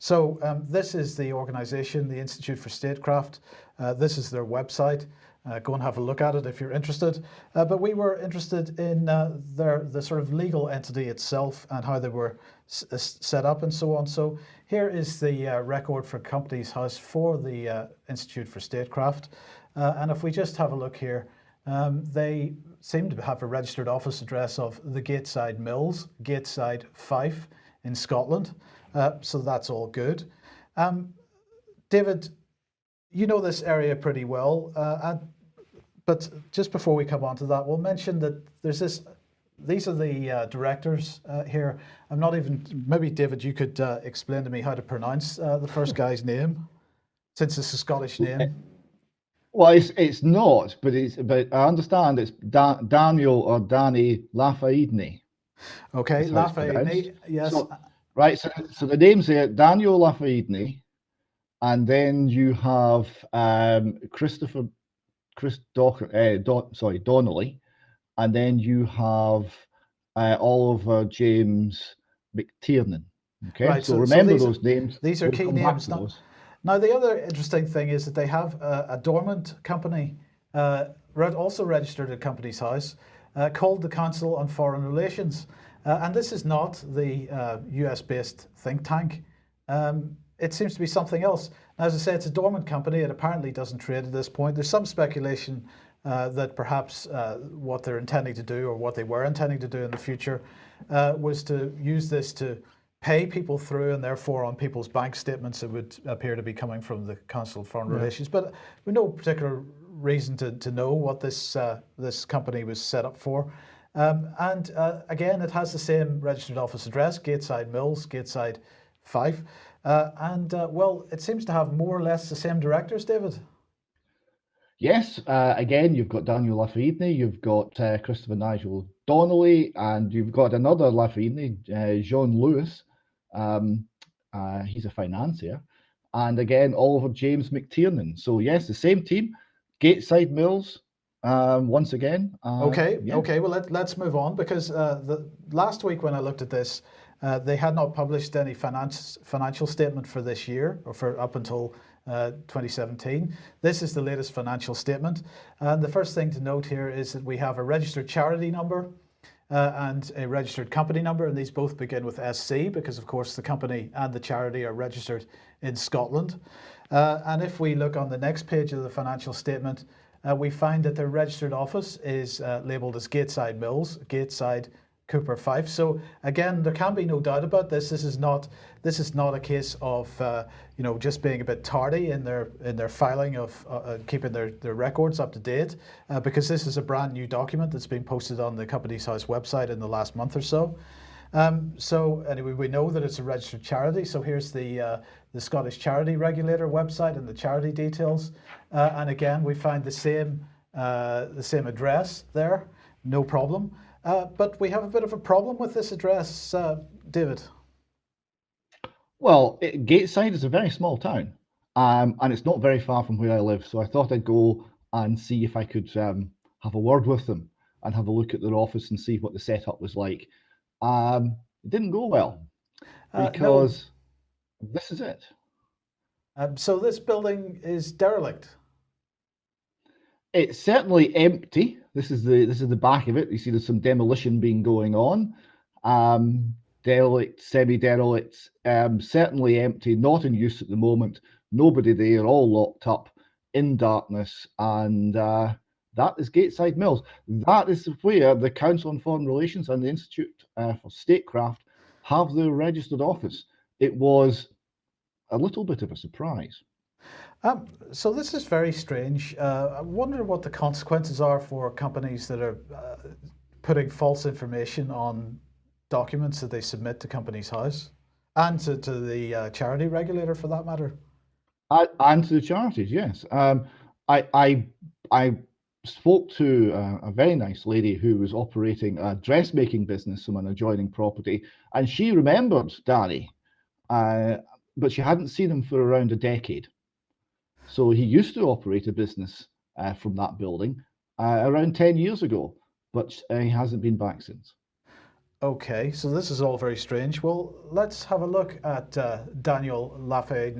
So this is the organisation, the Institute for Statecraft. This is their website. Go and have a look at it if you're interested. But we were interested in the sort of legal entity itself and how they were set up and so on. So here is the record for Companies House for the Institute for Statecraft. And if we just have a look here, they seem to have a registered office address of the Gateside Mills, Gateside, Fife in Scotland. So that's all good. David, you know this area pretty well, but just before we come on to that, we'll mention that there's these are the directors here. I'm not even, maybe David, you could explain to me how to pronounce the first guy's name, since it's a Scottish name. Well, it's not, but I understand it's Daniel or Danny Lafaidney. Okay, Lafaidney, yes. So, right, so the name's there, Daniel Lafaidney, and then you have Donnelly, and then you have Oliver James McTiernan. Okay, right, so remember those names. These are key names. Now, the other interesting thing is that they have a dormant company, also registered at Companies House, called the Council on Foreign Relations. And this is not the US-based think tank. It seems to be something else. Now, as I say, it's a dormant company. It apparently doesn't trade at this point. There's some speculation that perhaps what they're intending to do, or what they were intending to do in the future, was to use this to pay people through, and therefore on people's bank statements it would appear to be coming from the Council of Foreign Relations. But with no particular reason to know what this company was set up for. And again, it has the same registered office address, Gateside Mills, Gateside, Fife. Well, it seems to have more or less the same directors, David. Yes, again, you've got Daniel Lafaidney, you've got Christopher Nigel Donnelly, and you've got another Lafaidney, Jean Lewis. He's a financier. And again, Oliver James McTiernan. So yes, the same team, Gateside Mills, once again. Okay, well, let's move on, because the last week when I looked at this, they had not published any financial statement for this year, or for up until 2017. This is the latest financial statement. And the first thing to note here is that we have a registered charity number and a registered company number, and these both begin with SC, because of course the company and the charity are registered in Scotland. And if we look on the next page of the financial statement, we find that their registered office is labelled as Gateside Mills, Gateside, Cooper, Fife. So again, there can be no doubt about this. This is not a case of just being a bit tardy in their filing of keeping their records up to date, because this is a brand new document that's been posted on the Companies House website in the last month or so. So anyway, we know that it's a registered charity. So here's the Scottish Charity Regulator website and the charity details. And again, we find the same address there, no problem. But we have a bit of a problem with this address, David. Well, Gateside is a very small town, and it's not very far from where I live. So I thought I'd go and see if I could have a word with them and have a look at their office and see what the setup was like. It didn't go well, because this is it. So this building is derelict. It's certainly empty. This is the back of it. You see there's some demolition being going on. Derelict, semi-derelict, certainly empty, not in use at the moment. Nobody there, all locked up in darkness. And that is Gateside Mills. That is where the Council on Foreign Relations and the Institute for Statecraft have their registered office. It was a little bit of a surprise. So this is very strange. I wonder what the consequences are for companies that are putting false information on documents that they submit to Companies House, and to the charity regulator for that matter. And to the charities, yes. I spoke to a very nice lady who was operating a dressmaking business on an adjoining property, and she remembered Danny, but she hadn't seen him for around a decade. So he used to operate a business from that building around 10 years ago, but he hasn't been back since. Okay, so this is all very strange. Well, let's have a look at Daniel Lafayette